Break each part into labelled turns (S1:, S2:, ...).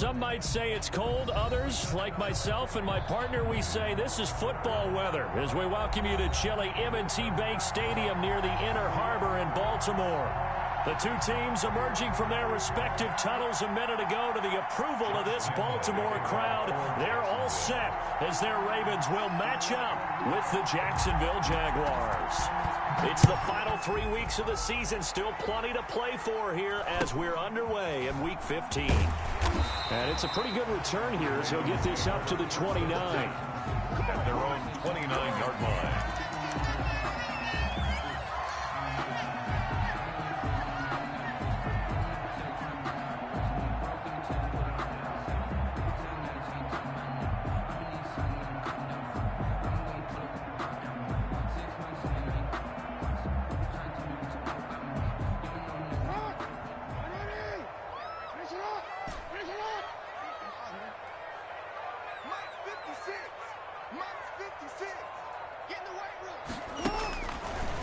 S1: some might say it's cold. Others, like myself and my partner, we say this is football weather as we welcome you to chilly M&T Bank Stadium near the Inner Harbor in Baltimore. The two teams emerging from their respective tunnels a minute ago to the approval of this Baltimore crowd. They're all set as their Ravens will match up with the Jacksonville Jaguars. It's the final 3 weeks of the season. Still plenty to play for here as we're underway in Week 15. And it's a pretty good return here as he'll get this up to the 29.
S2: At their own 29-yard line.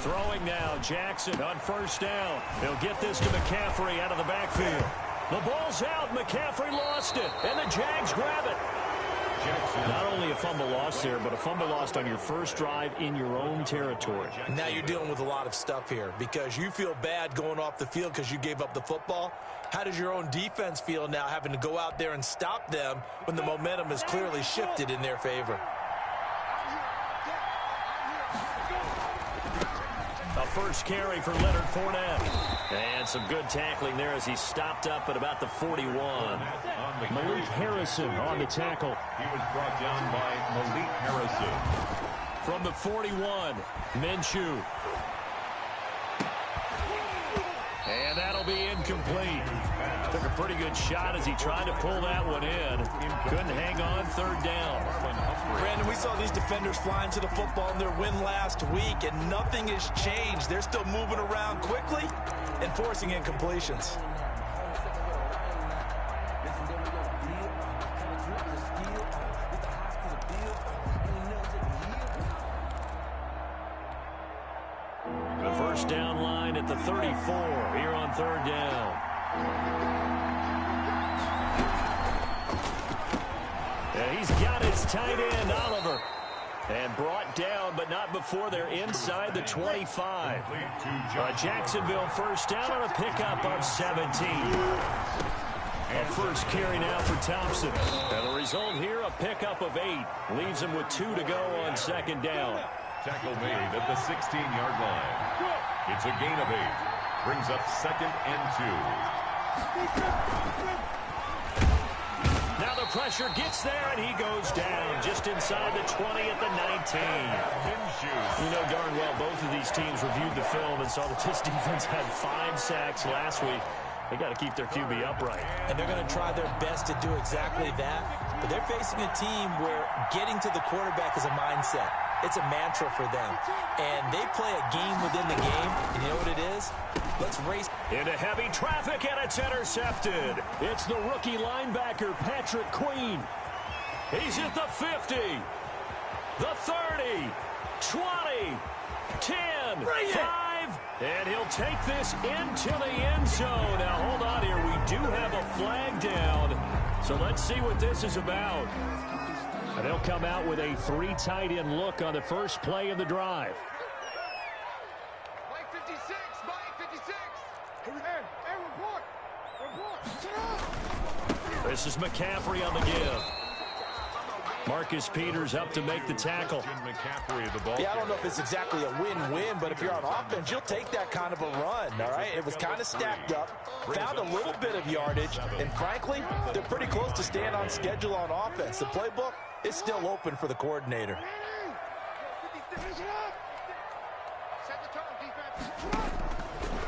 S1: Throwing now, Jackson on first down. He'll get this to McCaffrey out of the backfield. The ball's out. McCaffrey lost it, and the Jags grab it. Not only a fumble lost there, but a fumble lost on your first drive in your own territory.
S3: Now you're dealing with a lot of stuff here because you feel bad going off the field because you gave up the football. How does your own defense feel now having to go out there and stop them when the momentum has clearly shifted in their favor?
S1: A first carry for Leonard Fournette. And some good tackling there as he stopped up at about the 41. Malik Harrison on the tackle.
S2: He was brought down by Malik Harrison.
S1: From the 41, Minshew. And that'll be incomplete. Took a pretty good shot as he tried to pull that one in. Couldn't hang on, third down.
S3: Brandon, we saw these defenders flying to the football in their win last week, and nothing has changed. They're still moving around quickly and forcing incompletions.
S1: The first down line at the 34 here on third down. And he's got his tight end, Oliver. And brought down, but not before they're inside the 25. Jacksonville first down on a pickup of 17. A first carry now for Thompson. And the result here, a pickup of 8. Leaves him with 2 to go on second down.
S2: Tackle made at the 16-yard line. It's a gain of 8. Brings up second and 2.
S1: Now the pressure gets there, and he goes down just inside the 20 at the 19. You know darn well both of these teams reviewed the film and saw that this defense had 5 sacks last week. They got to keep their QB upright.
S3: And they're going to try their best to do exactly that. But they're facing a team where getting to the quarterback is a mindset. It's a mantra for them. And they play a game within the game. And you know what it is? Let's race.
S1: Into heavy traffic, and it's intercepted. It's the rookie linebacker, Patrick Queen. He's at the 50, the 30, 20, 10, 5, and he'll take this into the end zone. Now, hold on here. We do have a flag down, so let's see what this is about. And they'll come out with a 3 tight end look on the first play of the drive.
S4: Mike 56, Mike 56. Hey, report.
S1: This is McCaffrey on the give. Marcus Peters up to make the tackle.
S3: Yeah, I don't know if it's exactly a win-win, but if you're on offense, you'll take that kind of a run, all right? It was kind of stacked up, found a little bit of yardage, and frankly, they're pretty close to staying on schedule on offense. The playbook is still open for the coordinator.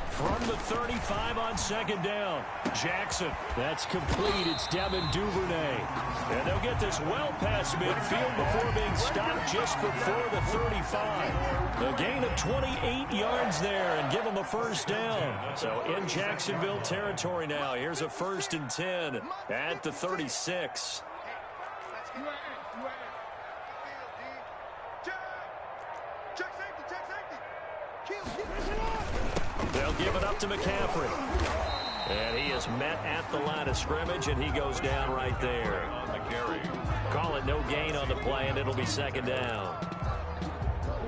S1: From the 35 on second down, Jackson. That's complete. It's Devin Duvernay. And they'll get this well past midfield before being stopped just before the 35. A gain of 28 yards there and give them a first down. So in Jacksonville territory now. Here's a 1st and 10 at the 36. They'll give it up to McCaffrey. And he is met at the line of scrimmage, and he goes down right there.
S2: On the carry.
S1: Call it no gain on the play, and it'll be second down.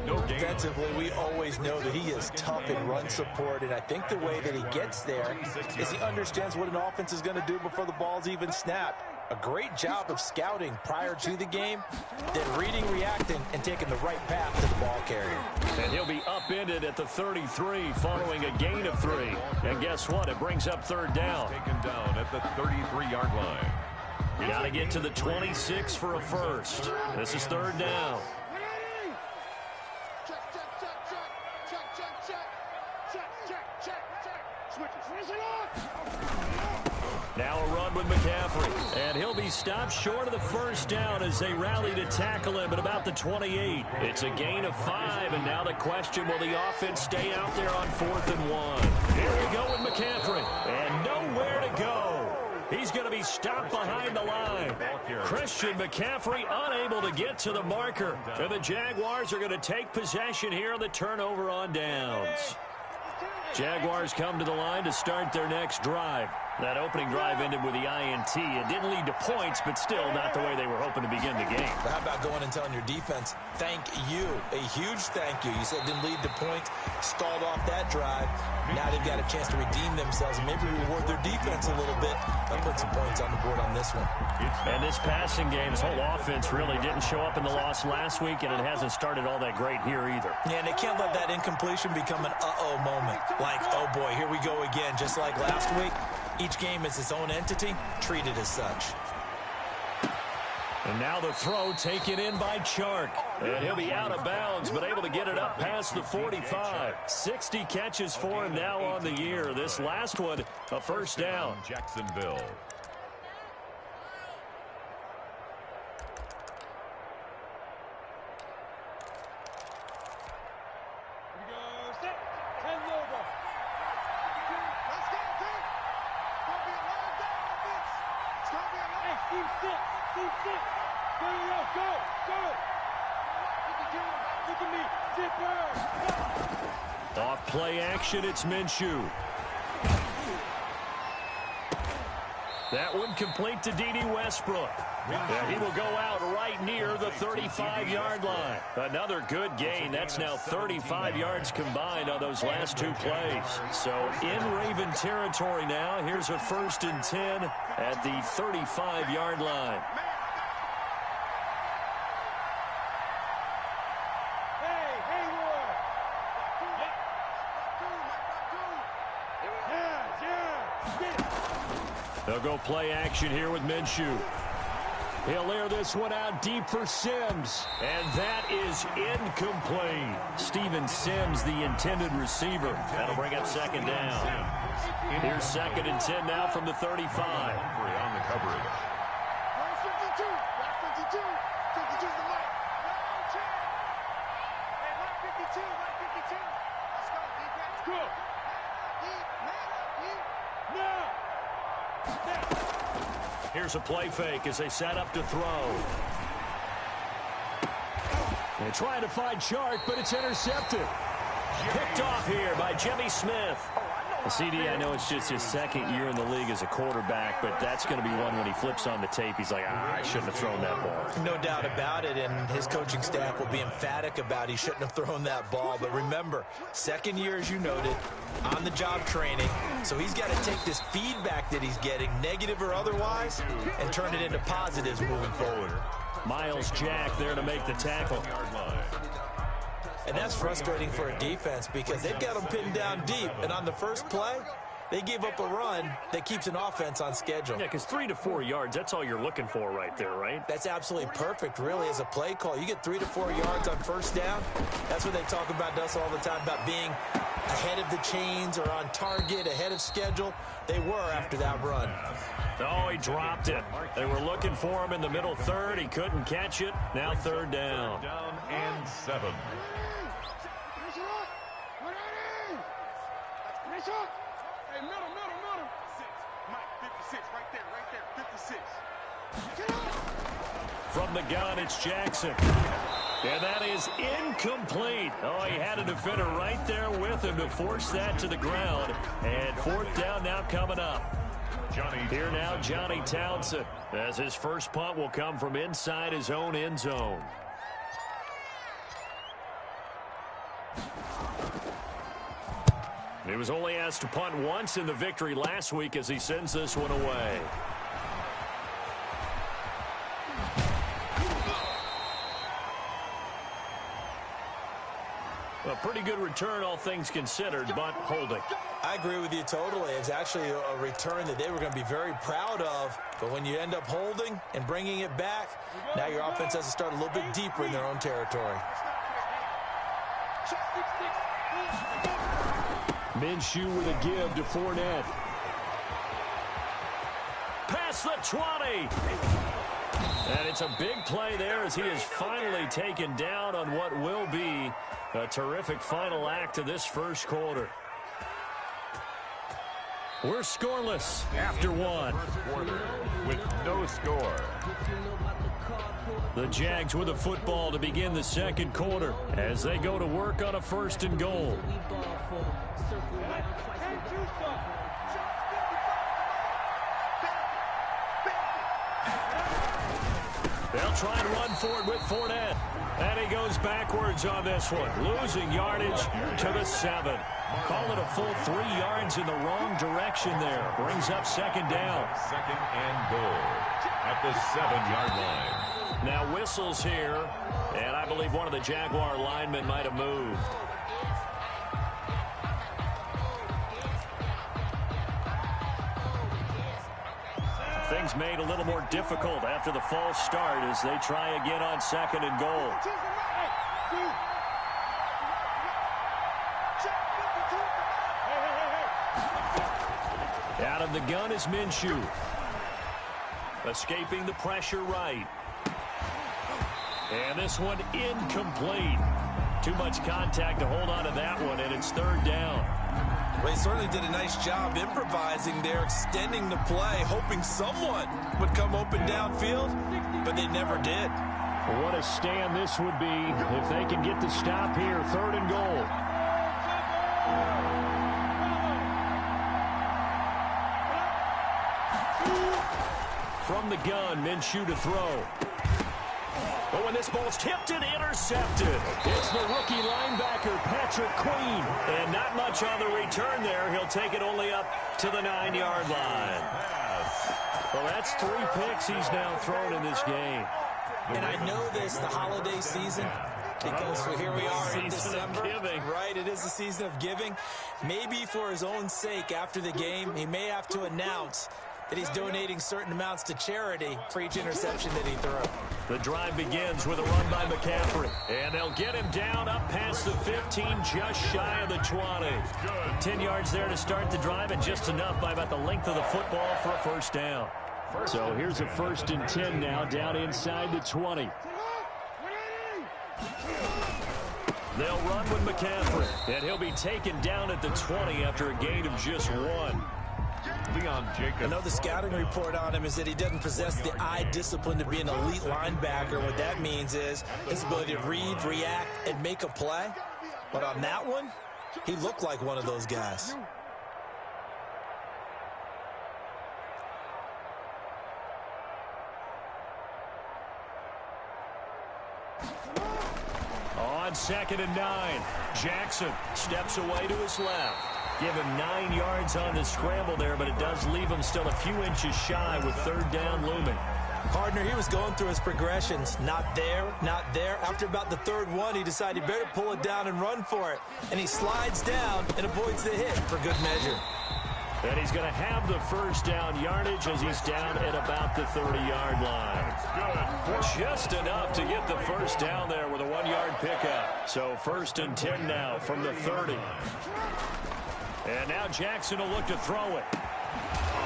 S2: No gain.
S3: Defensively, we always know that he is tough in run support, and I think the way that he gets there is he understands what an offense is going to do before the ball's even snapped. A great job of scouting prior to the game, then reading, reacting, and taking the right path to the ball carrier.
S1: And he'll be upended at the 33 following a gain of 3. And guess what? It brings up third down.
S2: Taken down at the 33-yard line.
S1: You got to get to the 26 for a first. This is third down. Now a run with McCaffrey, and he'll be stopped short of the first down as they rally to tackle him at about the 28. It's a gain of 5, and now the question, will the offense stay out there on 4th and 1? Here we go with McCaffrey, and nowhere to go. He's going to be stopped behind the line. Christian McCaffrey unable to get to the marker, and the Jaguars are going to take possession here on the turnover on downs. Jaguars come to the line to start their next drive. That opening drive ended with the INT. It didn't lead to points, but still not the way they were hoping to begin the game.
S3: But how about going and telling your defense, thank you, a huge thank you. You said it didn't lead to points, stalled off that drive. Now they've got a chance to redeem themselves and maybe reward their defense a little bit by putting some points on the board on this one.
S1: And this passing game, this whole offense really didn't show up in the loss last week, and it hasn't started all that great here either.
S3: Yeah, and they can't let that incompletion become an uh-oh moment. Like, oh boy, here we go again, just like last week. Each game is its own entity, treated as such.
S1: And now the throw taken in by Chark. And he'll be out of bounds, but able to get it up past the 45. 60 catches for him now on the year. This last one, a first down.
S2: Jacksonville.
S1: Off play action, it's Minshew. That one complete to D.D. Westbrook. And he will go out right near the 35-yard line. Another good gain. That's now 35 yards combined on those last 2 plays. So in Raven territory now. Here's a 1st and 10 at the 35-yard line. They'll go play action here with Minshew. He'll air this one out deep for Sims. And that is incomplete. Steven Sims, the intended receiver. That'll bring up second down. Here's 2nd and 10 now from the 35.
S2: On the coverage.
S1: Here's a play fake as they set up to throw. They're trying to find Chark, but it's intercepted. Picked off here by Jimmy Smith. CD, I know it's just his 2nd year in the league as a quarterback, but that's going to be one when he flips on the tape. He's like, I shouldn't have thrown that ball.
S3: No doubt about it, and his coaching staff will be emphatic about he shouldn't have thrown that ball. But remember, 2nd year, as you noted, on-the-job training. So he's got to take this feedback that he's getting, negative or otherwise, and turn it into positives moving forward.
S1: Miles Jack there to make the tackle.
S3: And that's frustrating for a defense because they've got them pinned down deep. And on the first play, they gave up a run that keeps an offense on schedule.
S1: Yeah, because 3 to 4 yards, that's all you're looking for right there, right?
S3: That's absolutely perfect, really, as a play call. You get 3 to 4 yards on first down. That's what they talk about us all the time, about being ahead of the chains or on target, ahead of schedule. They were after that run.
S1: Oh, he dropped it. They were looking for him in the middle 3rd. He couldn't catch it. Now 3rd down.
S2: Down and 7.
S4: Hey, middle. Mike, 56, right there, 56.
S1: From the gun, it's Jackson. And that is incomplete. Oh, he had a defender right there with him to force that to the ground. And fourth down now coming up. Here now, Johnny Townsend, as his first punt will come from inside his own end zone. He was only asked to punt once in the victory last week as he sends this one away. A pretty good return, all things considered, but holding.
S3: I agree with you totally. It's actually a return that they were going to be very proud of. But when you end up holding and bringing it back, now your offense has to start a little bit deeper in their own territory.
S1: Minshew with a give to Fournette. Past the 20. And it's a big play there as he is finally taken down on what will be a terrific final act of this first quarter. We're scoreless after one.
S2: First quarter with no score.
S1: The Jags with the football to begin the second quarter as they go to work on a first and goal. They'll try and run forward with Fournette. And he goes backwards on this one, losing yardage to the 7. Call it a full 3 yards in the wrong direction there. Brings up second down.
S2: Second and goal at the 7-yard line.
S1: Now whistles here, and I believe one of the Jaguar linemen might have moved. Things made a little more difficult after the false start as they try again on second and goal. Out of the gun is Minshew. Escaping the pressure right. And this one incomplete. Too much contact to hold on to that one, and it's third down.
S3: Well, he certainly did a nice job improvising there, extending the play, hoping someone would come open downfield, but they never did.
S1: What a stand this would be if they can get the stop here. Third and goal. From the gun, Minshew to throw. But when this ball's tipped and intercepted, it's the rookie linebacker, Patrick Queen. And not much on the return there. He'll take it only up to the 9-yard line. Well, that's 3 picks he's now thrown in this game.
S3: And I know this, the holiday season, because here we are in December. Right, it is the season of giving. Maybe for his own sake after the game, he may have to announce that he's donating certain amounts to charity for each interception that he threw.
S1: The drive begins with a run by McCaffrey. And they'll get him down up past the 15, just shy of the 20. 10 yards there to start the drive, and just enough by about the length of the football for a first down. So here's a 1st and 10 now, down inside the 20. They'll run with McCaffrey, and he'll be taken down at the 20 after a gain of just 1.
S3: I know the scouting report on him is that he doesn't possess the eye discipline to be an elite linebacker. What that means is his ability to read, react, and make a play. But on that one, he looked like one of those guys.
S1: On 2nd and 9, Jackson steps away to his left. Give him 9 yards on the scramble there, but it does leave him still a few inches shy with third down looming.
S3: Partner, he was going through his progressions. Not there, not there. After about the third one, he decided he better pull it down and run for it. And he slides down and avoids the hit for good measure.
S1: And he's going to have the first down yardage as he's down at about the 30-yard line. Just enough to get the first down there with a 1-yard pickup. So 1st and 10 now from the 30. And now Jackson will look to throw it.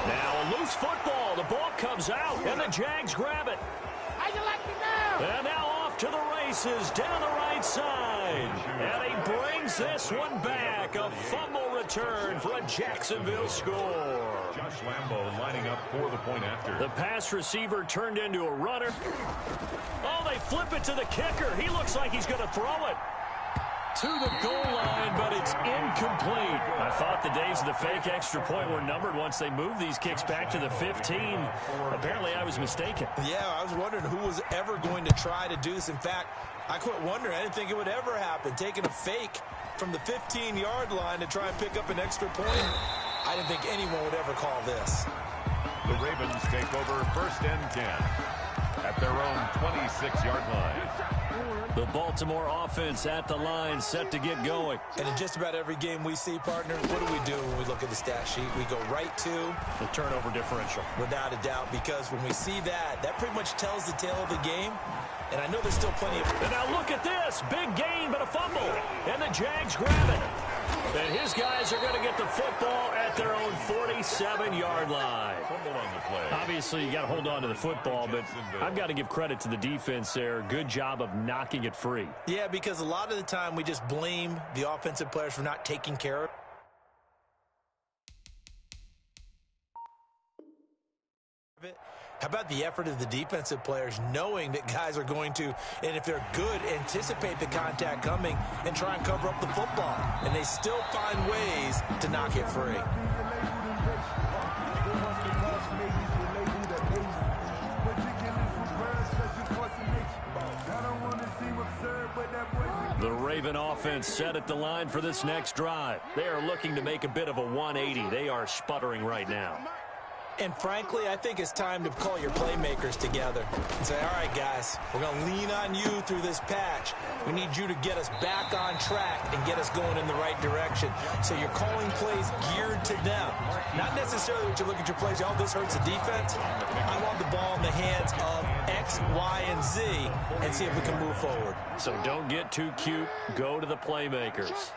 S1: Now a loose football. The ball comes out, and the Jags grab it.
S4: How you like me now?
S1: And now off to the races down the right side. And he brings this one back. A fumble return for a Jacksonville score.
S2: Josh Lambo lining up for the point after.
S1: The pass receiver turned into a runner. Oh, they flip it to the kicker. He looks like he's going to throw it to the goal line, but it's incomplete. I thought the days of the fake extra point were numbered once they moved these kicks back to the 15. Apparently, I was mistaken.
S3: Yeah, I was wondering who was ever going to try to do this. In fact, I quit wondering. I didn't think it would ever happen. Taking a fake from the 15-yard line to try and pick up an extra point. I didn't think anyone would ever call this.
S2: The Ravens take over 1st and 10 at their own 26-yard line.
S1: The Baltimore offense at the line, set to get going.
S3: And in just about every game we see, partner, what do when we look at the stat sheet? We go right to
S1: the turnover differential.
S3: Without a doubt, because when we see that, that pretty much tells the tale of the game. And I know there's still plenty of...
S1: And now look at this. Big gain, but a fumble. And the Jags grab it. And his guys are going to get the football at their own 47-yard line.
S2: Fumble on the play.
S1: Obviously, you got to hold on to the football, but I've got to give credit to the defense there. Good job of knocking it free.
S3: Yeah, because a lot of the time we just blame the offensive players for not taking care of it. How about the effort of the defensive players knowing that guys are going to, and if they're good, anticipate the contact coming and try and cover up the football. And they still find ways to knock it free.
S1: The Raven offense set at the line for this next drive. They are looking to make a bit of a 180. They are sputtering right now.
S3: And frankly, I think it's time to call your playmakers together and say, all right, guys, we're going to lean on you through this patch. We need you to get us back on track and get us going in the right direction. So you're calling plays geared to them. Not necessarily what you look at your plays, oh, this hurts the defense. I want the ball in the hands of X, Y, and Z and see if we can move forward.
S1: So don't get too cute. Go to the playmakers.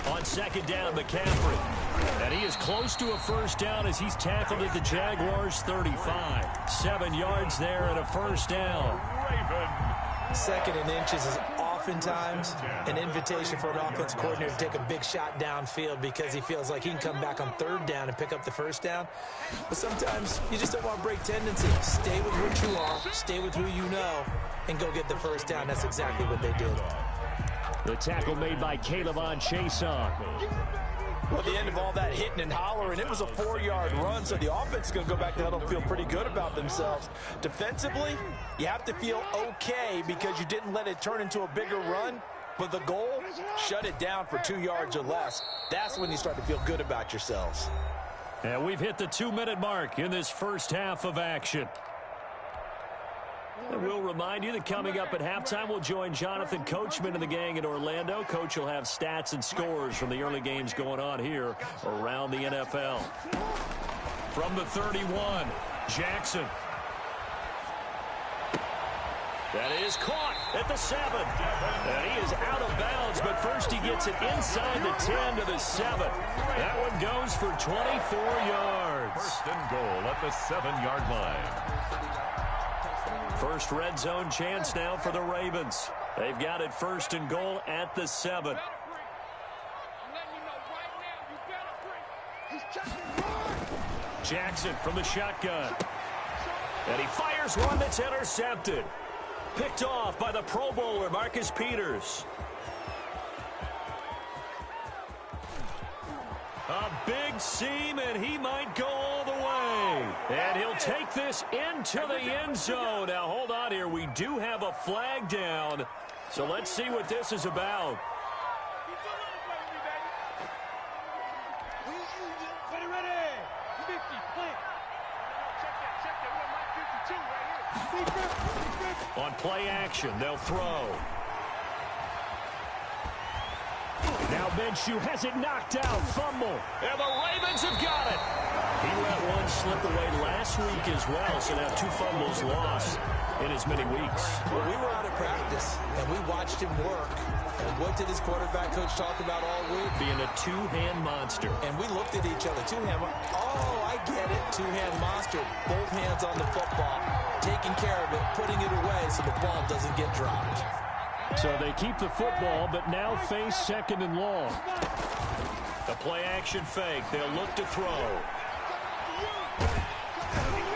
S1: On 2nd down, McCaffrey. And he is close to a first down as he's tackled at the Jaguars' 35. 7 yards there and a first down.
S3: 2nd and inches is oftentimes an invitation for an offense coordinator to take a big shot downfield because he feels like he can come back on 3rd down and pick up the first down. But sometimes you just don't want to break tendency. Stay with what you are, stay with who you know, and go get the first down. That's exactly what they did.
S1: The tackle made by Caleb Chason.
S3: Well, at the end of all that hitting and hollering, it was a 4-yard run, so the offense is going to go back to huddle and feel pretty good about themselves. Defensively, you have to feel okay because you didn't let it turn into a bigger run, but the goal, shut it down for 2 yards or less. That's when you start to feel good about yourselves.
S1: And we've hit the 2-minute mark in this first half of action. And we'll remind you that coming up at halftime, we'll join Jonathan Coachman and the gang in Orlando. Coach will have stats and scores from the early games going on here around the NFL. From the 31, Jackson. That is caught at the 7. And he is out of bounds, but first he gets it inside the 10 to the 7. That one goes for 24 yards.
S2: 1st and goal at the 7-yard line.
S1: First red zone chance now for the Ravens. They've got it 1st and goal at the 7. Jackson from the shotgun. And he fires one that's intercepted. Picked off by the Pro Bowler, Marcus Peters. A big seam, and he might go all the way. And he'll take this into the end zone. Now, hold on here. We do have a flag down. So let's see what this is about. On play action, they'll throw. Now Minshew has it knocked out. Fumble. And the Ravens have got it. He let one slip away last week as well, so now 2 fumbles lost in as many weeks.
S3: Well, we were out of practice, and we watched him work And what did his quarterback coach talk about all week?
S1: Being a two-hand monster.
S3: And we looked at each other. Two-hand. Oh, I get it. Two-hand monster. Both hands on the football. Taking care of it. Putting it away so the ball doesn't get dropped.
S1: So they keep the football, but now face second and long. The play action fake. They'll look to throw.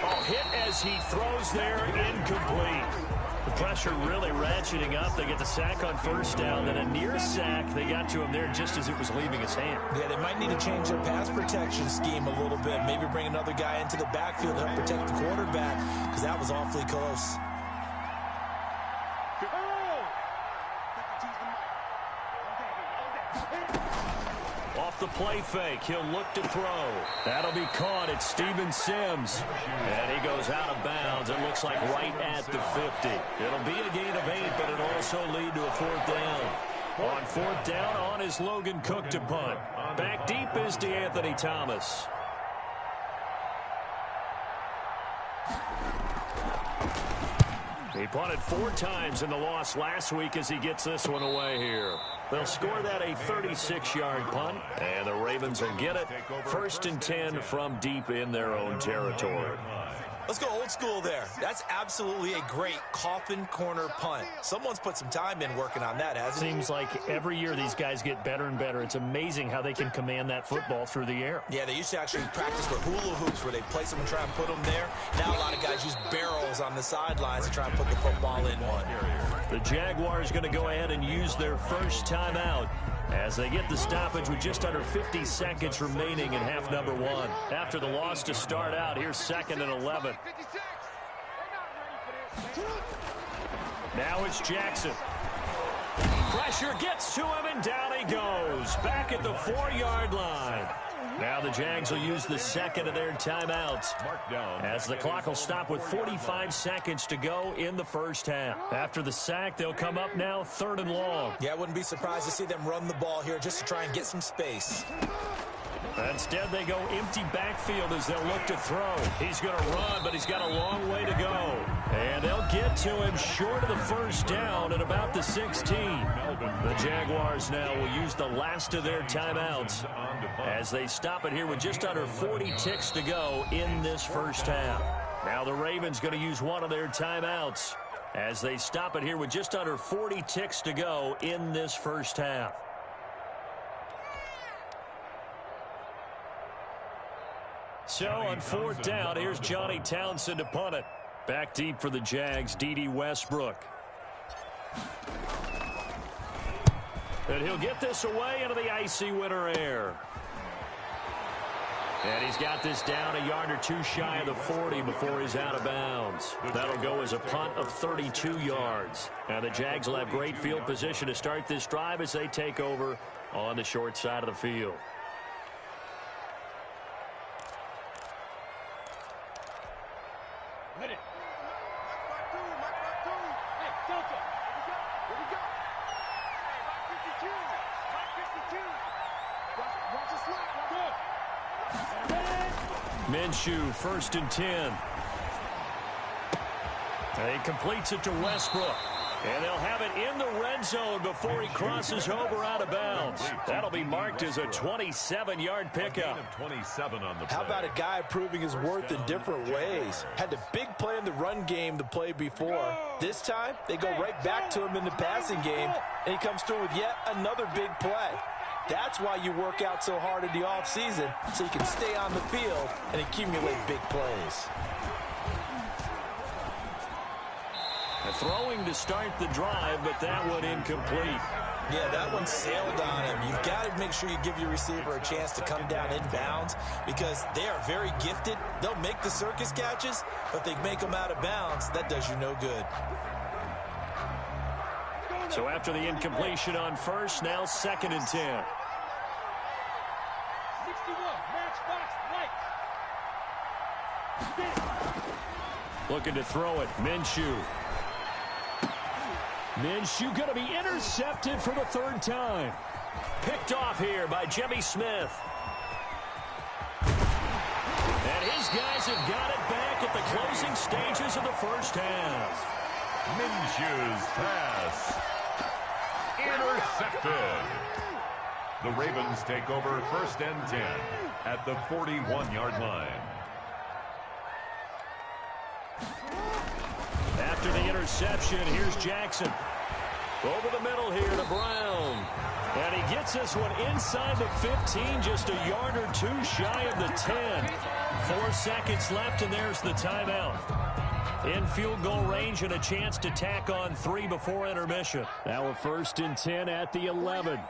S1: Oh, hit as he throws there, incomplete. The pressure really ratcheting up. They get the sack on first down, then a near sack. They got to him there just as it was leaving his hand.
S3: Yeah, they might need to change their pass protection scheme a little bit. Maybe bring another guy into the backfield to help protect the quarterback, because that was awfully close.
S1: Off the play fake, he'll look to throw. That'll be caught. It's Steven Sims. And he goes out of bounds. It looks like right at the 50. It'll be a gain of 8, but it'll also lead to a fourth down. On fourth down, on is Logan Cook to punt. Back deep is DeAnthony Thomas. He punted 4 times in the loss last week as he gets this one away here. They'll score that a 36-yard punt, and the Ravens will get it. 1st and 10 from deep in their own territory.
S3: Let's go old school there. That's absolutely a great coffin corner punt. Someone's put some time in working on that, hasn't he?
S1: Seems like every year these guys get better and better. It's amazing how they can command that football through the air.
S3: Yeah, they used to actually practice with hula hoops where they place them and try and put them there. Now a lot of guys use barrels on the sidelines to try and put the football in one.
S1: The Jaguars going to go ahead and use their first timeout as they get the stoppage with just under 50 seconds remaining in half number 1. After the loss to start out, here's 2nd and 11. Now it's Jackson. Pressure gets to him, and down he goes. Back at the 4-yard line. Now the Jags will use the second of their timeouts as the clock will stop with 45 seconds to go in the first half. After the sack, they'll come up now 3rd and long.
S3: Yeah, I wouldn't be surprised to see them run the ball here just to try and get some space.
S1: Instead, they go empty backfield as they'll look to throw. He's going to run, but he's got a long way to go. And they'll get to him short of the first down at about the 16. The Jaguars now will use the last of their timeouts as they stop it here with just under 40 ticks to go in this first half. Now the Ravens going to use one of their timeouts as they stop it here with just under 40 ticks to go in this first half. So on 4th down, here's Johnny Townsend to punt it. Back deep for the Jags, D.D. Westbrook. And he'll get this away into the icy winter air. And he's got this down a yard or 2 shy of the 40 before he's out of bounds. That'll go as a punt of 32 yards. Now the Jags will have great field position to start this drive as they take over on the short side of the field. Minshew, 1st and 10. And he completes it to Westbrook. And they'll have it in the red zone before he crosses over out of bounds. That'll be marked as a 27-yard pickup.
S3: How about a guy proving his worth in different ways? Had the big play in the run game the play before. This time, they go right back to him in the passing game, and he comes through with yet another big play. That's why you work out so hard in the offseason, so you can stay on the field and accumulate big plays.
S1: Throwing to start the drive, but that one incomplete.
S3: Yeah, that one sailed on him. You've got to make sure you give your receiver a chance to come down inbounds because they are very gifted. They'll make the circus catches, but they make them out of bounds. That does you no good.
S1: So after the incompletion on first, now 2nd and 10.
S4: 61, matchbox, lights.
S1: Looking to throw it, Minshew. Minshew going to be intercepted for the 3rd time. Picked off here by Jimmy Smith. And his guys have got it back at the closing stages of the first half.
S2: Minshew's pass Intercepted. The Ravens take over 1st and 10 at the 41-yard line.
S1: After the interception, here's Jackson. Over the middle here to Brown. And he gets this one inside the 15, just a yard or two shy of the 10. 4 seconds left, and there's the timeout. In field goal range and a chance to tack on 3 before intermission. Now a 1st and 10 at the 11.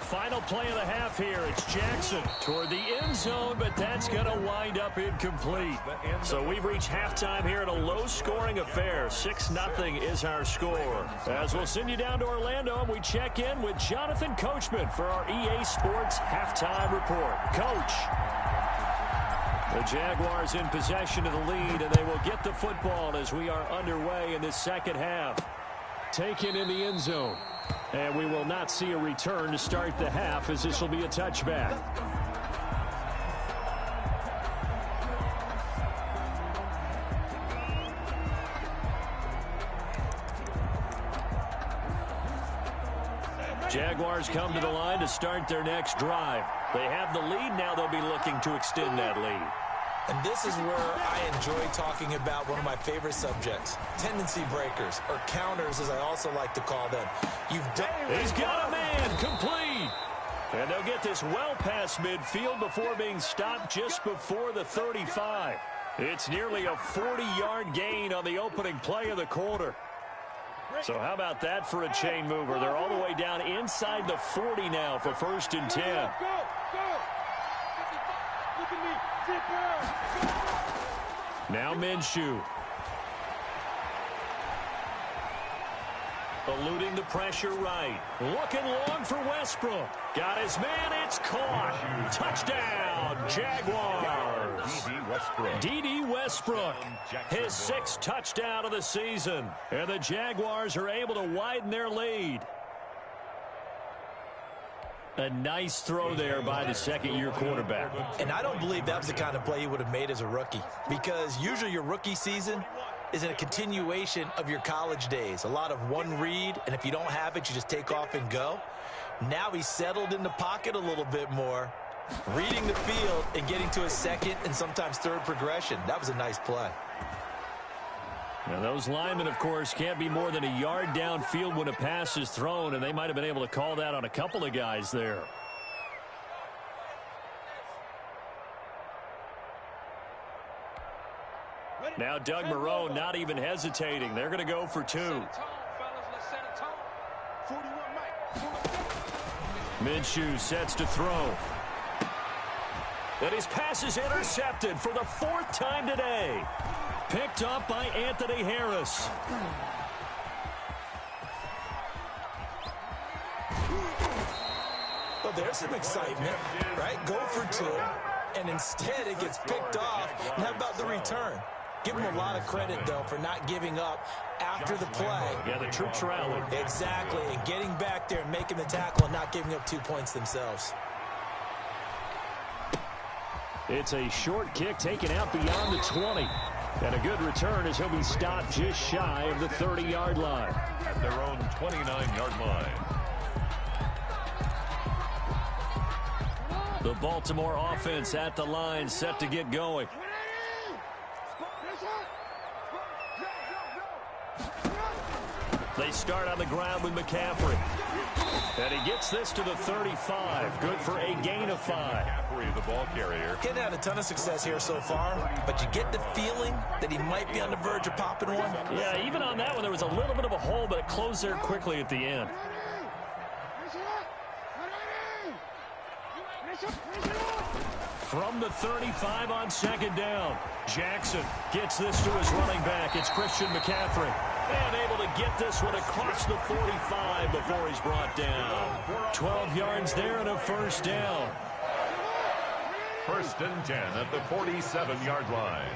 S1: Final play of the half here. It's Jackson toward the end zone, but that's going to wind up incomplete. So we've reached halftime here at a low-scoring affair. 6-0 is our score. As we'll send you down to Orlando, and we check in with Jonathan Coachman for our EA Sports Halftime Report. Coach. The Jaguars in possession of the lead, and they will get the football as we are underway in this second half. Taken in the end zone. And we will not see a return to start the half, as this will be a touchback. Jaguars come to the line to start their next drive. They have the lead. Now they'll be looking to extend that lead.
S3: And this is where I enjoy talking about one of my favorite subjects, tendency breakers, or counters as I also like to call them.
S1: He's got a man, complete. And they'll get this well past midfield before being stopped just before the 35. It's nearly a 40-yard gain on the opening play of the quarter. So how about that for a chain mover? They're all the way down inside the 40 now for 1st and 10. Now Minshew. Eluding the pressure right. Looking long for Westbrook. Got his man. It's caught. Touchdown, Jaguars. D.D. Westbrook. His 6th touchdown of the season. And the Jaguars are able to widen their lead. A nice throw there by the second-year quarterback.
S3: And I don't believe that was the kind of play he would have made as a rookie, because usually your rookie season is in a continuation of your college days. A lot of one read, and if you don't have it, you just take off and go. Now he's settled in the pocket a little bit more, reading the field and getting to a second and sometimes third progression. That was a nice play.
S1: Now those linemen, of course, can't be more than a yard downfield when a pass is thrown, and they might have been able to call that on a couple of guys there. Now Doug Marrone not even hesitating. They're going to go for 2. Minshew sets to throw. And his pass is intercepted for the 4th time today. Picked up by Anthony Harris.
S3: Well, there's some excitement, right? Go for 2, and instead it gets picked off. And how about the return? Give him a lot of credit, though, for not giving up after the play.
S1: Yeah, the troops rallied.
S3: Exactly, and getting back there and making the tackle and not giving up 2 points themselves.
S1: It's a short kick taken out beyond the 20. And a good return as he'll be stopped just shy of the 30-yard line.
S2: At their own 29-yard line.
S1: The Baltimore offense at the line, set to get going. They start on the ground with McCaffrey. And he gets this to the 35. Good for a gain of 5.
S2: McCaffrey, the ball carrier.
S3: Getting had a ton of success here so far, but you get the feeling that he might be on the verge of popping one.
S1: Yeah, even on that one, there was a little bit of a hole, but it closed there quickly at the end. From the 35 on 2nd down, Jackson gets this to his running back. It's Christian McCaffrey. And able to get this one across the 45 before he's brought down. 12 yards there and a 1st down.
S2: First and 10 at the 47-yard line.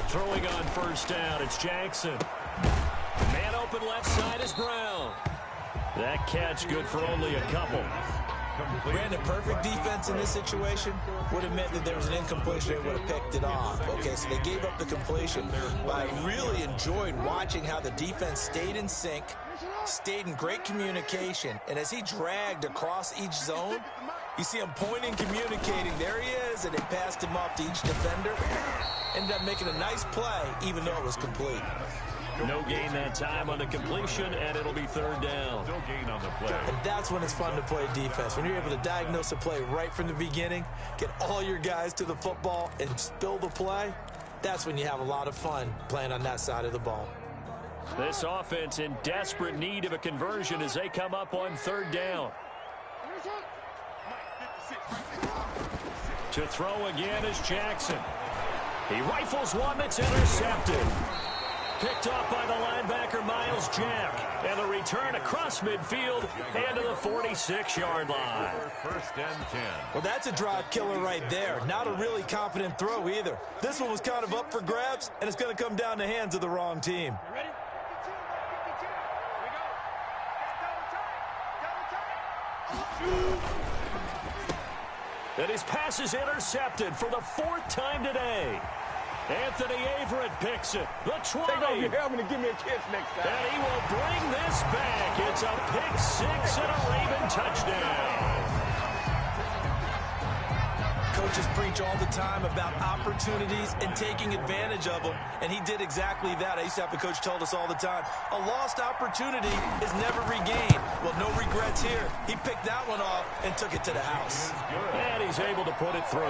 S1: Throwing on first down, it's Jackson. Man open left side is Brown. That catch good for only a couple.
S3: Brandon, perfect defense in this situation would have meant that there was an incompletion. They would have picked it off. Okay, so they gave up the completion. But I really enjoyed watching how the defense stayed in sync, stayed in great communication, and as he dragged across each zone, you see him pointing, communicating. There he is, and they passed him off to each defender. Ended up making a nice play, even though it was complete.
S1: No gain that time on the completion, and it'll be third down.
S2: No gain on the play.
S3: And that's when it's fun to play defense. When you're able to diagnose a play right from the beginning, get all your guys to the football, and spill the play, that's when you have a lot of fun playing on that side of the ball.
S1: This offense in desperate need of a conversion as they come up on third down. To throw again is Jackson. He rifles one that's intercepted. Picked off by the linebacker, Miles Jack. And the return across midfield and to the 46-yard line.
S2: First and 10.
S3: Well, that's a drive killer right there. Not a really confident throw either. This one was kind of up for grabs, and it's going to come down the hands of the wrong team.
S4: Ready?
S1: And his pass is intercepted for the fourth time today. Anthony Averett picks it. The 20.
S4: Take off your helmet and give me a kiss next time.
S1: And he will bring this back. It's a pick six and a Raven touchdown.
S3: Coaches preach all the time about opportunities and taking advantage of them, and he did exactly that. I used to have a coach told us all the time, a lost opportunity is never regained. Well, no regrets here. He picked that one off and took it to the house.
S1: And he's able to put it through.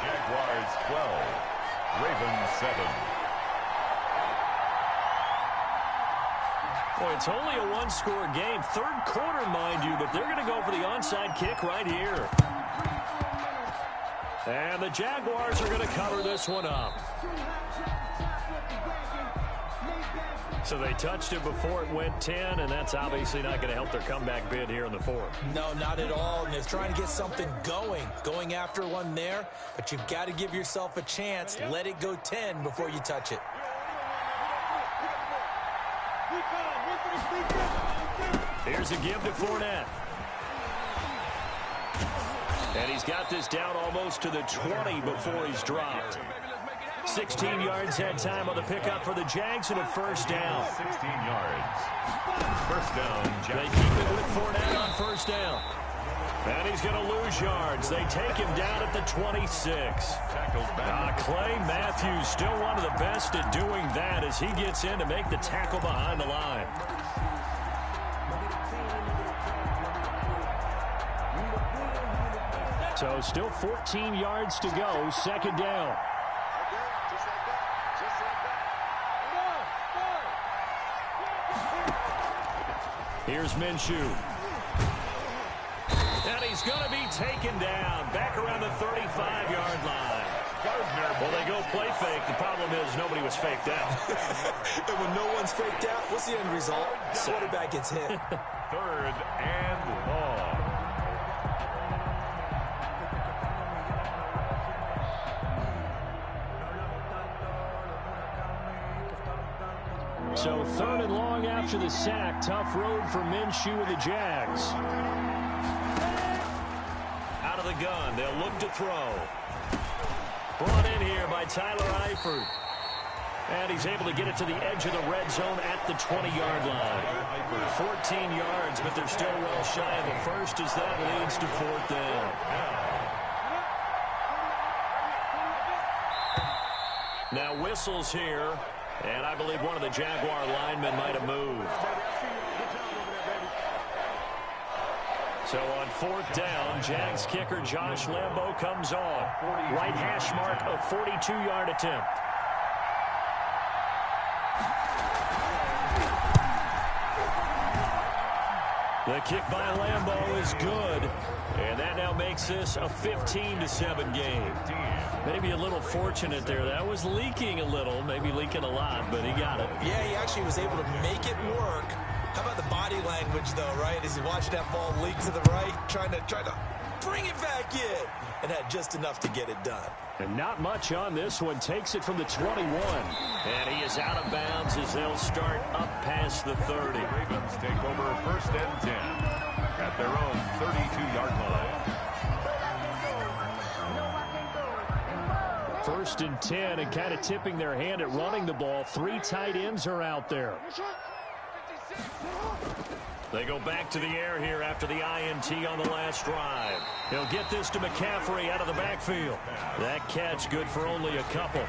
S2: Jaguars 12. Ravens 7.
S1: Boy, it's only a one-score game. Third quarter, mind you, but they're going to go for the onside kick right here. And the Jaguars are going to cover this one up. So they touched it before it went 10, and that's obviously not going to help their comeback bid here in the fourth.
S3: No, not at all. And they're trying to get something going after one there. But you've got to give yourself a chance. Let it go 10 before you touch it.
S1: Here's a give to Fournette. And he's got this down almost to the 20 before he's dropped. 16 yards that time on the pickup for the Jags and a first down.
S2: 16 yards. First down.
S1: They keep it with Fournette on first down. And he's going to lose yards. They take him down at the 26. Clay Matthews still one of the best at doing that as he gets in to make the tackle behind the line. So still 14 yards to go, second down. Here's Minshew. And he's going to be taken down back around the 35-yard line. Well, they go play fake. The problem is nobody was faked out.
S3: And when no one's faked out, what's the end result? The quarterback gets hit.
S2: Third and long.
S1: So third and long after the sack. Tough road for Minshew and the Jags. Out of the gun. They'll look to throw. Brought in here by Tyler Eifert. And he's able to get it to the edge of the red zone at the 20-yard line. 14 yards, but they're still well shy of the first as that leads to fourth down. Now whistles here. And I believe one of the Jaguar linemen might have moved. So on fourth down, Jags kicker Josh Lambo comes on. Right hash mark, a 42-yard attempt. The kick by Lambo is good. And that now makes this a 15-7 game. Maybe a little fortunate there. That was leaking a little, maybe leaking a lot, but he got it.
S3: Yeah, he actually was able to make it work How about the body language, though, right? As he watched that ball leak to the right, trying to bring it back in, and had just enough to get it done.
S1: And not much on this one. Takes it from the 21. And he is out of bounds as they'll start up past the 30.
S2: The Ravens take over first and 10 at their own 32-yard line.
S1: First and 10, and kind of tipping their hand at running the ball. 3 tight ends are out there. They go back to the air here after the INT on the last drive. He'll get this to McCaffrey out of the backfield. That catch good for only a couple.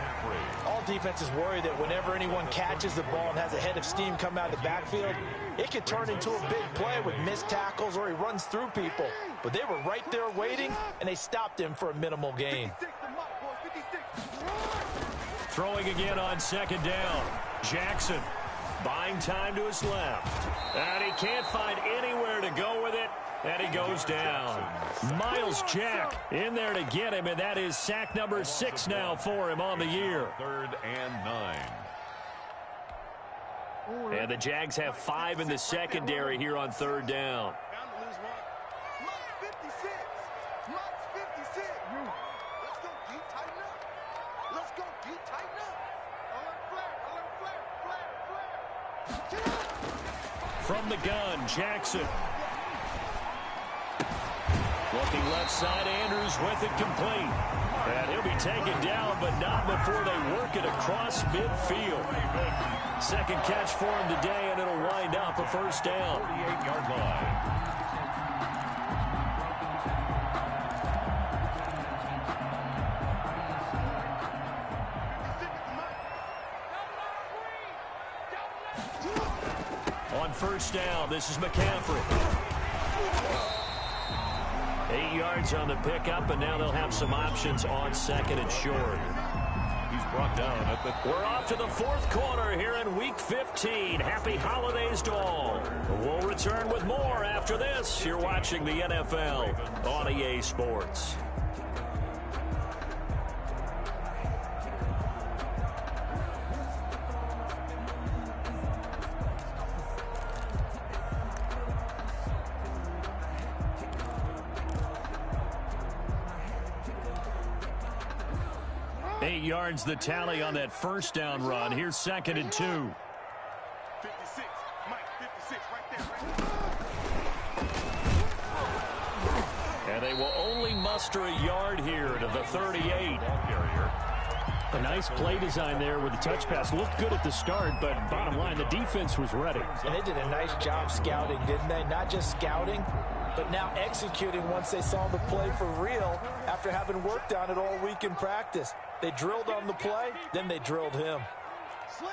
S3: All defenses worry that whenever anyone catches the ball and has a head of steam come out of the backfield, it could turn into a big play with missed tackles or he runs through people. But they were right there waiting, and they stopped him for a minimal gain.
S1: Throwing again on second down. Jackson buying time to his left. And he can't find anywhere to go with it. And he goes down. Miles Jack in there to get him, and that is sack number 6 now for him on the year.
S2: 3rd and 9.
S1: And the Jags have 5 in the secondary here on 3rd down. From the gun, Jackson. Looking left side, Andrews with it complete. And he'll be taken down, but not before they work it across midfield. Second catch for him today, and it'll wind up a first down.
S2: 48-yard line.
S1: On first down, this is McCaffrey. 8 yards on the pickup, and now they'll have some options on second and short.
S2: He's brought down at the...
S1: We're off to the 4th quarter here in Week 15. Happy holidays to all. We'll return with more after this. You're watching the NFL on EA Sports. Yards the tally on that first down run. Here's 2nd and 2.
S4: 56, Mike, 56, right there.
S1: And they will only muster a yard here to the 38. A nice play design there with the touch pass. Looked good at the start, but bottom line, the defense was ready.
S3: And they did a nice job scouting, didn't they? Not just scouting, but now executing once they saw the play for real after having worked on it all week in practice. They drilled on the play, then they drilled him.
S4: Slam.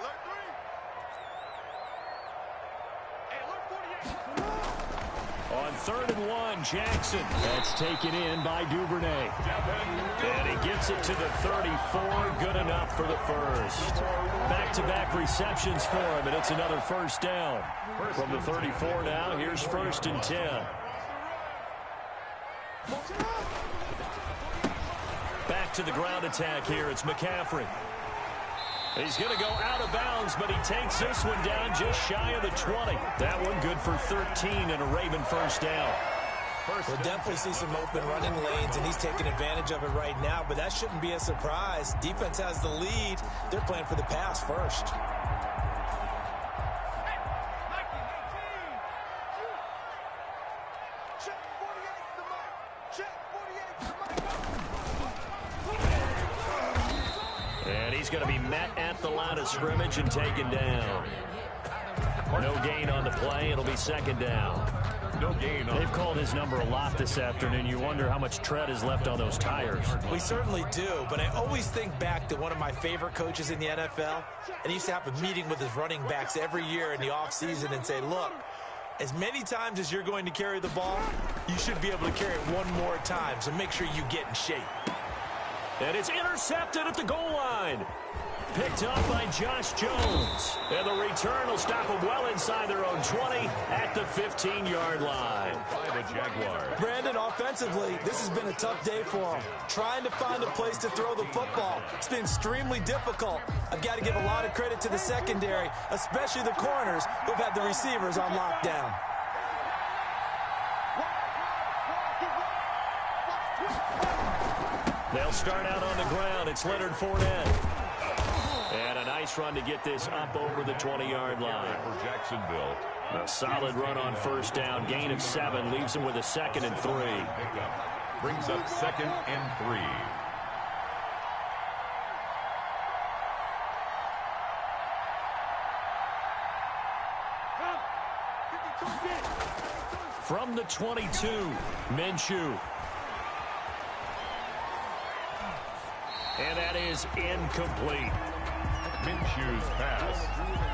S4: Alert 3. Hey, alert 48.
S1: On 3rd and 1, Jackson. That's taken in by Duvernay. And he gets it to the 34. Good enough for the first. Back-to-back receptions for him, and it's another first down. From the 34 now, here's 1st and 10. Back to the ground attack here. It's McCaffrey. He's going to go out of bounds, but he takes this one down just shy of the 20. That one good for 13 and a Raven first down.
S3: We'll definitely see some open running lanes, and he's taking advantage of it right now, but that shouldn't be a surprise. Defense has the lead. They're playing for the pass first.
S1: And he's going to be met at the line of scrimmage and taken down. No gain on the play. It'll be 2nd down.
S2: No gain.
S1: They've called his number a lot this afternoon. You wonder how much tread is left on those tires.
S3: We certainly do, but I always think back to one of my favorite coaches in the NFL, and he used to have a meeting with his running backs every year in the offseason and say, look, as many times as you're going to carry the ball, you should be able to carry it one more time, so make sure you get in shape.
S1: And it's intercepted at the goal line. Picked up by Josh Jones. And the return will stop them well inside their own 20 at the 15-yard line.
S2: By the Jaguars.
S3: Brandon, offensively, this has been a tough day for them. Trying to find a place to throw the football. It's been extremely difficult. I've got to give a lot of credit to the secondary, especially the corners who've had the receivers on lockdown.
S1: They'll start out on the ground. It's Leonard Fournette. And a nice run to get this up over the 20-yard line.
S2: For Jacksonville.
S1: A solid run on first down. Gain of 7 leaves him with a 2nd and 3.
S2: Pickup brings up 2nd and 3.
S1: From the 22, Minshew. And that is incomplete.
S2: Minshew's pass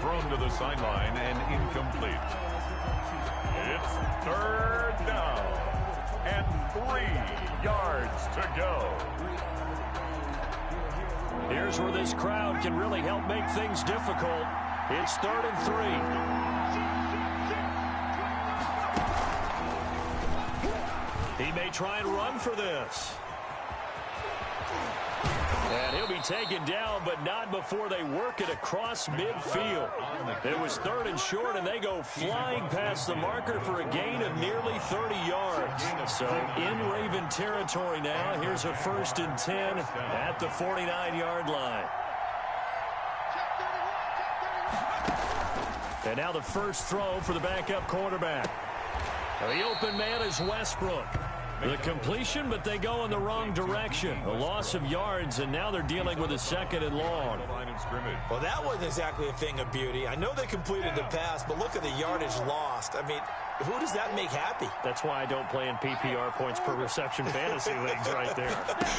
S2: thrown to the sideline and incomplete. It's 3rd down and 3 yards to go.
S1: Here's where this crowd can really help make things difficult. It's 3rd and 3. He may try and run for this. And he'll be taken down, but not before they work it across midfield. It was 3rd and short, and they go flying past the marker for a gain of nearly 30 yards. So in Raven territory now. Here's a 1st and 10 at the 49-yard line. And now the first throw for the backup quarterback. The open man is Westbrook. The completion, but they go in the wrong direction. A loss of yards, and now they're dealing with a 2nd and long.
S3: Well, that wasn't exactly a thing of beauty. I know they completed the pass, but look at the yardage lost. I mean, who does that make happy?
S1: That's why I don't play in PPR points per reception fantasy leagues right there.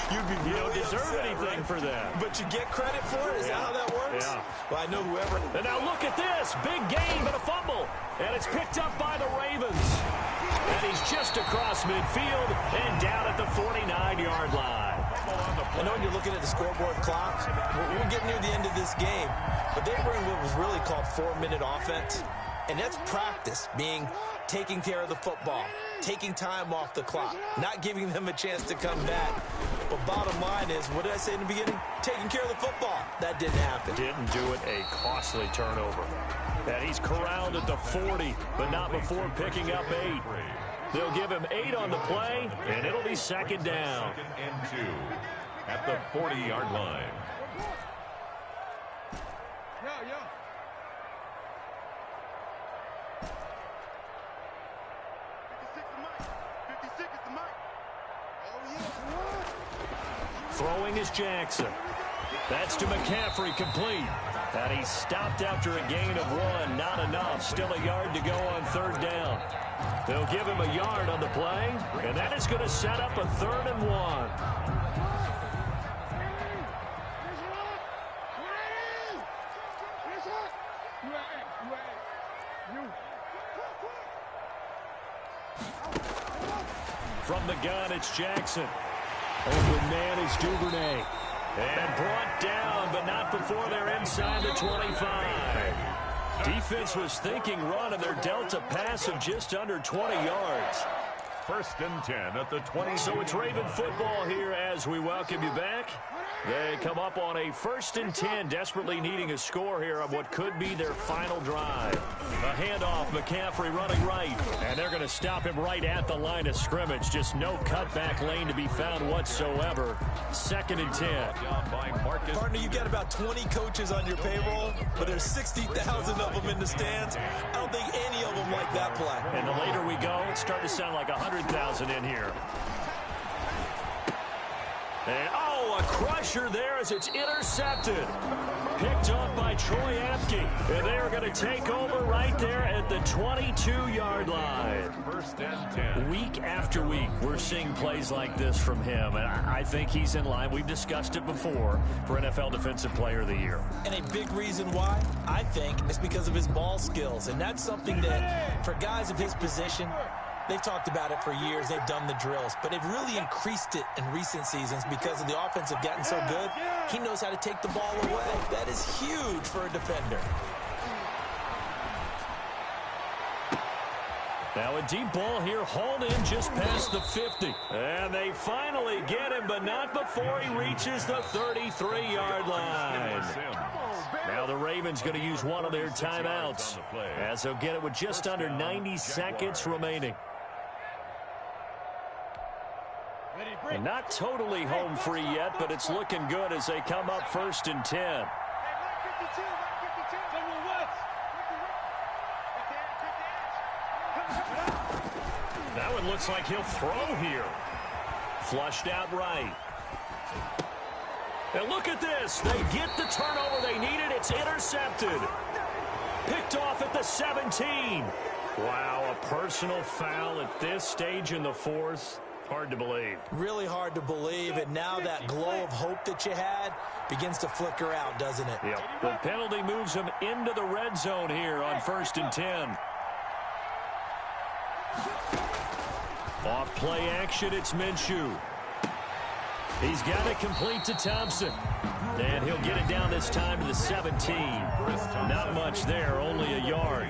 S3: You
S1: don't deserve anything for that.
S3: But you get credit for it? Is that how that works?
S1: Yeah.
S3: Well, I know whoever.
S1: And now look at this. Big gain, but a fumble. And it's picked up by the Ravens. And he's just across midfield and down at the 49-yard line.
S3: I know when you're looking at the scoreboard clock, we're getting near the end of this game, but they were in what was really called 4-minute offense. And that's practice, being taking care of the football, taking time off the clock, not giving them a chance to come back. But bottom line is, what did I say in the beginning? Taking care of the football. That didn't happen.
S1: Didn't do it. A costly turnover. And he's corralled at the 40, but not before picking up 8. They'll give him 8 on the play, and it'll be 2nd down.
S2: 2nd and 2 at the 40-yard line.
S4: Yo.
S1: Throwing is Jackson. That's to McCaffrey, complete. And he's stopped after a gain of 1. Not enough. Still a yard to go on 3rd down. They'll give him a yard on the play, and that is going to set up a 3rd and 1. From the gun, it's Jackson. Open man is Duvernay. And brought down, but not before they're inside the 25. Defense was thinking run, and they're dealt a pass of just under 20 yards.
S2: 1st and 10 at the 20.
S1: So it's Raven football here as we welcome you back. They come up on a 1st and 10, desperately needing a score here on what could be their final drive. A handoff, McCaffrey running right, and they're going to stop him right at the line of scrimmage. Just no cutback lane to be found whatsoever. 2nd and 10.
S3: Partner, you've got about 20 coaches on your payroll, but there's 60,000 of them in the stands. I don't think any of them like that play.
S1: And the later we go, it's starting to sound like 100,000 in here. And, a crusher there as it's intercepted. Picked up by Troy Apke. And they are going to take over right there at the 22-yard line.
S2: 1st and 10.
S1: Week after week, we're seeing plays like this from him. And I think he's in line. We've discussed it before for NFL Defensive Player of the Year.
S3: And a big reason why, I think, is because of his ball skills. And that's something that, for guys of his position, They've talked about it for years. They've done the drills, but they've really increased it in recent seasons because of the offense have gotten so good. He knows how to take the ball away. That is huge for a defender.
S1: Now a deep ball here, hauled in just past the 50. And they finally get him, but not before he reaches the 33-yard line. Now the Ravens going to use one of their timeouts, as they'll get it with just under 90 seconds remaining. And not totally home free yet, but it's looking good as they come up 1st and 10. That one looks like he'll throw here. Flushed out right. And look at this. They get the turnover they needed. It's intercepted. Picked off at the 17. Wow, a personal foul at this stage in the 4th. Hard to believe. Really hard to believe, and now that glow of hope that you had begins to flicker out, doesn't it? Yep. The penalty moves him into the red zone here on 1st and 10. Off play action, it's Minshew. He's got it complete to Thompson. And he'll get it down this time to the 17. Not much there, only a yard.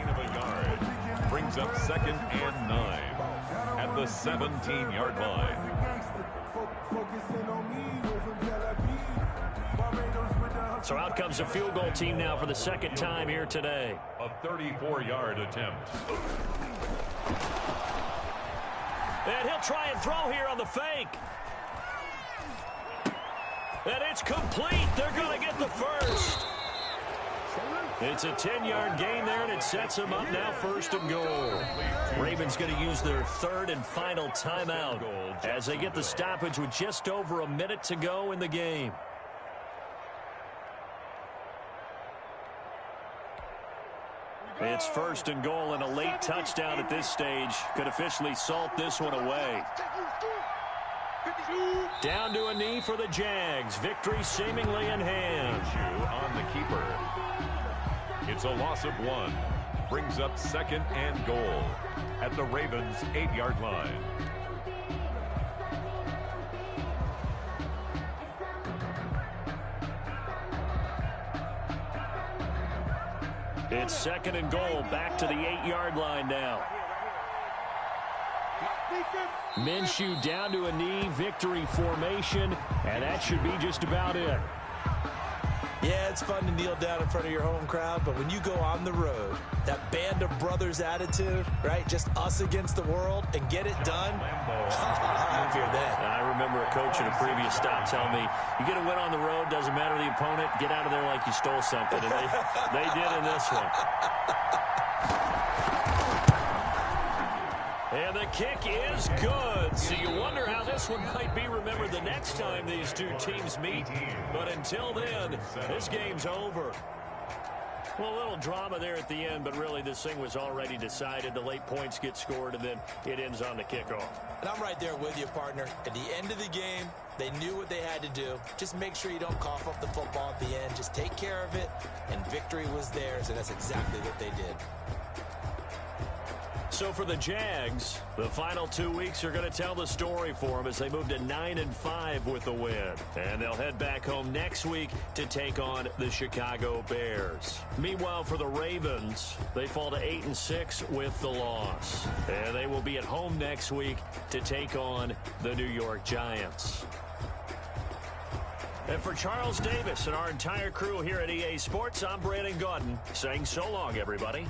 S2: Brings up 2nd and 9 at the 17-yard line.
S1: So out comes a field goal team now for the 2nd time here today.
S2: A 34-yard attempt.
S1: And he'll try and throw here on the fake. And it's complete. They're going to get the first. It's a 10-yard gain there, and it sets them up now 1st and goal. Ravens going to use their 3rd and final timeout as they get the stoppage with just over a minute to go in the game. It's 1st and goal, and a late touchdown at this stage could officially salt this one away. Down to a knee for the Jags. Victory seemingly in hand.
S2: On the keeper. It's a loss of 1. Brings up 2nd and goal at the Ravens' 8-yard line.
S1: It's 2nd and goal, back to the 8-yard line now. Minshew down to a knee, victory formation, and that should be just about it.
S3: Yeah, it's fun to kneel down in front of your home crowd, but when you go on the road, that band of brothers attitude, right, just us against the world, and get it done, happier than.
S1: I remember a coach at a previous stop telling me, you get a win on the road, doesn't matter the opponent, get out of there like you stole something, and they did in this one. And the kick is good. So you wonder how this one might be remembered the next time these two teams meet. But until then, this game's over. Well, a little drama there at the end, but really this thing was already decided. The late points get scored, and then it ends on the kickoff.
S3: And I'm right there with you, partner. At the end of the game, they knew what they had to do. Just make sure you don't cough up the football at the end. Just take care of it, and victory was theirs, and that's exactly what they did.
S1: So for the Jags, the final 2 weeks are going to tell the story for them as they move to 9-5 with the win. And they'll head back home next week to take on the Chicago Bears. Meanwhile, for the Ravens, they fall to 8-6 with the loss. And they will be at home next week to take on the New York Giants. And for Charles Davis and our entire crew here at EA Sports, I'm Brandon Gaudin saying so long, everybody.